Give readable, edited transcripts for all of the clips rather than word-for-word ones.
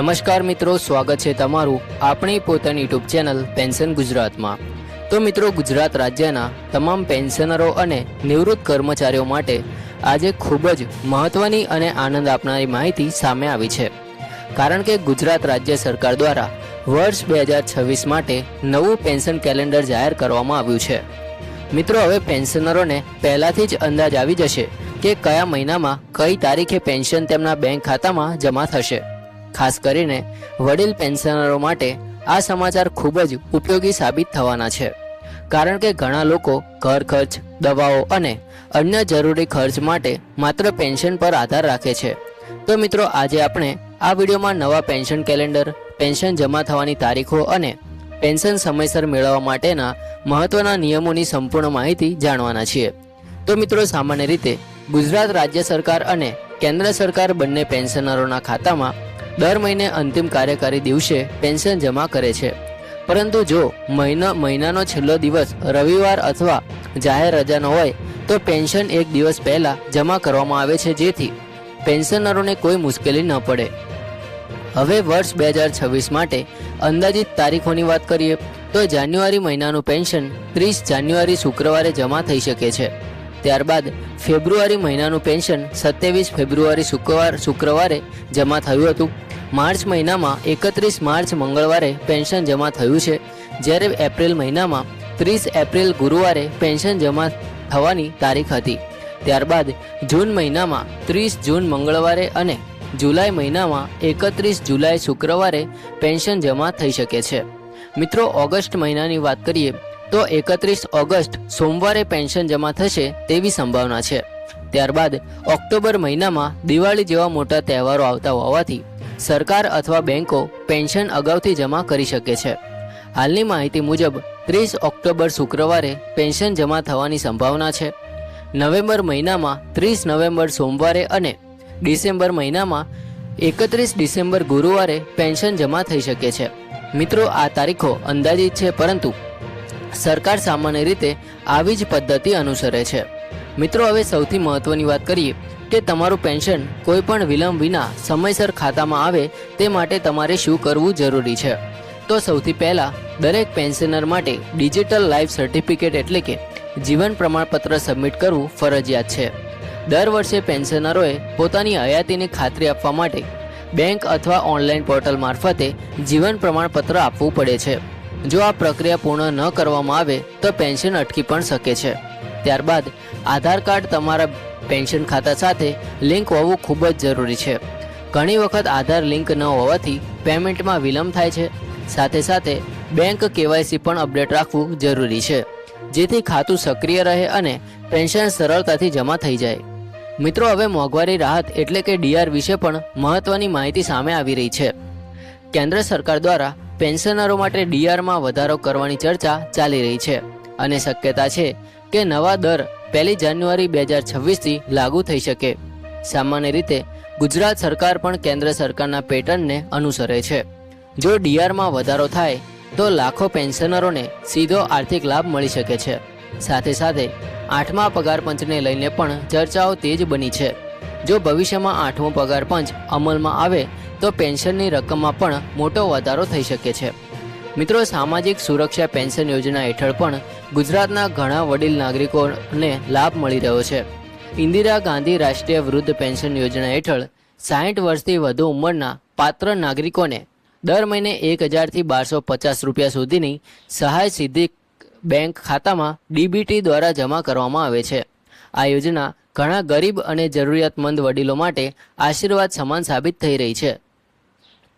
નમસ્કાર મિત્રો, સ્વાગત છે તમારું આપણી પોતાની યુટ્યુબ ચેનલ પેન્શન ગુજરાતમાં। તો મિત્રો, ગુજરાત રાજ્યના તમામ પેન્શનરો અને નિવૃત્ત કર્મચારીઓ માટે આજે ખૂબ જ મહત્વની અને આનંદ આપનારી માહિતી સામે આવી છે, કારણ કે ગુજરાત રાજ્ય સરકાર દ્વારા વર્ષ 2026 માટે નવું પેન્શન કેલેન્ડર જાહેર કરવામાં આવ્યું છે। મિત્રો, હવે પેન્શનરોને પહેલાથી જ અંદાજ આવી જશે કે કયા મહિનામાં કઈ તારીખે પેન્શન તેમના બેંક ખાતામાં જમા થશે। ખાસ કરીને વડીલ પેન્શનરો માટે આ સમાચાર ખૂબ જ ઉપયોગી સાબિત થવાના છે, કારણ કે ઘણા લોકો ઘર ખર્ચ, દવાઓ અને અન્ય જરૂરી ખર્ચ માટે માત્ર પેન્શન પર આધાર રાખે છે। તો મિત્રો, આજે આપણે આ વિડીયોમાં નવા પેન્શન કેલેન્ડર, પેન્શન જમા થવાની તારીખો અને પેન્શન સમયસર મેળવવા માટેના મહત્વના નિયમોની સંપૂર્ણ માહિતી જાણવાના છીએ। તો મિત્રો, સામાન્ય રીતે ગુજરાત રાજ્ય સરકાર અને કેન્દ્ર સરકાર બંને પેન્શનરોના ખાતામાં દર મહિને અંતિમ કાર્યકારી દિવસે પેન્શન જમા કરે છે, પરંતુ જો મહિનાનો છેલ્લો દિવસ રવિવાર અથવા જાહેર રજાનો હોય તો પેન્શન એક દિવસ પહેલા જમા કરવામાં આવે છે, જેથી પેન્શનરોને કોઈ મુશ્કેલી ન પડે। હવે વર્ષ 2026 માટે અંદાજિત તારીખોની વાત કરીએ તો જાન્યુઆરી મહિનાનું પેન્શન 30 જાન્યુઆરી શુક્રવારે જમા થઈ શકે છે। ત્યારબાદ ફેબ્રુઆરી મહિનાનું પેન્શન 27 ફેબ્રુઆરી શુક્રવારે જમા થયું હતું। માર્ચ મહિનામાં 31 માર્ચ મંગળવારે પેન્શન જમા થયું છે, જ્યારે એપ્રિલ મહિનામાં 30 એપ્રિલ ગુરુવારે પેન્શન જમા થવાની તારીખ હતી। ત્યારબાદ જૂન મહિનામાં 30 જૂન મંગળવારે અને જુલાઈ મહિનામાં 31 જુલાઈ શુક્રવારે પેન્શન જમા થઈ શકે છે। મિત્રો, ઓગસ્ટ મહિનાની વાત કરીએ તો 31 ઓગસ્ટ સોમવારે પેન્શન જમા થશે તેવી સંભાવના છે। ત્યારબાદ ઓક્ટોબર મહિનામાં દિવાળી જેવા મોટા તહેવારો આવતા હોવાથી સરકાર અથવા બેંકો પેન્શન અગાઉથી જમા કરી શકે છે। હાલની માહિતી મુજબ 30 ઓક્ટોબર શુક્રવારે પેન્શન જમા થવાની સંભાવના છે। નવેમ્બર મહિનામાં 30 નવેમ્બર સોમવારે અને ડિસેમ્બર મહિનામાં 31 ડિસેમ્બર ગુરુવારે પેન્શન જમા થઈ શકે છે। મિત્રો, આ તારીખો અંદાજિત છે, પરંતુ સરકાર સામાન્ય રીતે આવી જ પદ્ધતિ અનુસરે છે। મિત્રો, હવે સૌથી મહત્વની વાત કરીએ કે તમારું પેન્શન કોઈ પણ વિલંબ વિના સમયસર ખાતામાં આવે તે માટે તમારે શું કરવું જરૂરી છે। તો સૌથી પહેલાં દરેક પેન્શનર માટે ડિજિટલ લાઈફ સર્ટિફિકેટ એટલે કે જીવન પ્રમાણપત્ર સબમિટ કરવું ફરજિયાત છે। દર વર્ષે પેન્શનરોએ પોતાની હયાતીની ખાતરી આપવા માટે બેંક અથવા ઓનલાઈન પોર્ટલ મારફતે જીવન પ્રમાણપત્ર આપવું પડે છે। જો આ પ્રક્રિયા પૂર્ણ ન કરવામાં આવે તો પેન્શન અટકી પણ શકે છે। ત્યારબાદ આધાર કાર્ડ તમારા પેન્શન ખાતા સાથે લિંક હોવું ખૂબ જ જરૂરી છે। ઘણી વખત આધાર લિંક ન હોવાથી પેમેન્ટમાં વિલંબ થાય છે। સાથે સાથે બેંક કેવાયસી પણ અપડેટ રાખવું જરૂરી છે, જેથી ખાતું સક્રિય રહે અને પેન્શન સરળતાથી જમા થઈ જાય। મિત્રો, હવે મોંઘવારી રાહત એટલે કે ડીઆર વિશે પણ મહત્વની માહિતી સામે આવી રહી છે। કેન્દ્ર સરકાર દ્વારા પેન્શનરો માટે ડીઆરમાં વધારો કરવાની ચર્ચા ચાલી રહી છે અને શક્યતા છે કે નવા દર 1 જાન્યુઆરી 2026થી લાગુ થઈ શકે। સામાન્ય રીતે ગુજરાત સરકાર પણ કેન્દ્ર સરકારના પેટર્નને અનુસરે છે। જો ડીઆરમાં વધારો થાય તો લાખો પેન્શનરોને સીધો આર્થિક લાભ મળી શકે છે। સાથે સાથે 8મા પગાર પંચને લઈને પણ ચર્ચાઓ તેજ બની છે। જો ભવિષ્યમાં 8મો પગાર પંચ અમલમાં આવે તો પેન્શનની રકમમાં પણ મોટો વધારો થઈ શકે છે। મિત્રો, સામાજિક સુરક્ષા પેન્શન યોજના હેઠળ પણ ગુજરાતના ઘણા વડીલ નાગરિકોને લાભ મળી રહ્યો છે। ઇન્દિરા ગાંધી રાષ્ટ્રીય વૃદ્ધ પેન્શન યોજના હેઠળ 60 વર્ષથી વધુ ઉંમરના પાત્ર નાગરિકોને દર મહિને 1000થી 1250 રૂપિયા સુધીની સહાય સીધી બેંક ખાતામાં ડીબીટી દ્વારા જમા કરવામાં આવે છે। આ યોજના ઘણા ગરીબ અને જરૂરિયાતમંદ વડીલો માટે આશીર્વાદ સમાન સાબિત થઈ રહી છે।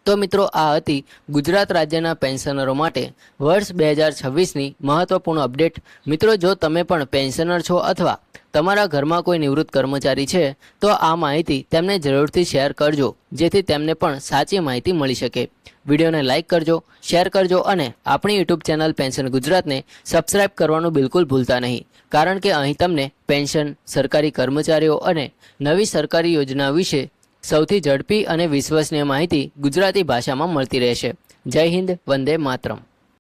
તો મિત્રો, આ હતી ગુજરાત રાજ્યના પેન્શનરો માટે વર્ષ 2026ની મહત્વપૂર્ણ અપડેટ। મિત્રો, જો તમે પણ પેન્શનર છો અથવા તમારા ઘરમાં કોઈ નિવૃત્ત કર્મચારી છે તો આ માહિતી તેમને જરૂરથી શેર કરજો, જેથી તેમને પણ સાચી માહિતી મળી શકે। વિડીયોને લાઇક કરજો, શેર કરજો અને આપણી યુટ્યુબ ચેનલ પેન્શન ગુજરાતને સબસ્ક્રાઇબ કરવાનું બિલકુલ ભૂલતા નહીં, કારણ કે અહીં તમને પેન્શન, સરકારી કર્મચારીઓ અને નવી સરકારી યોજના વિશે સૌથી ઝડપી અને વિશ્વસનીય માહિતી ગુજરાતી ભાષામાં મળતી રહેશે। જય હિન્દ, વંદે માતરમ।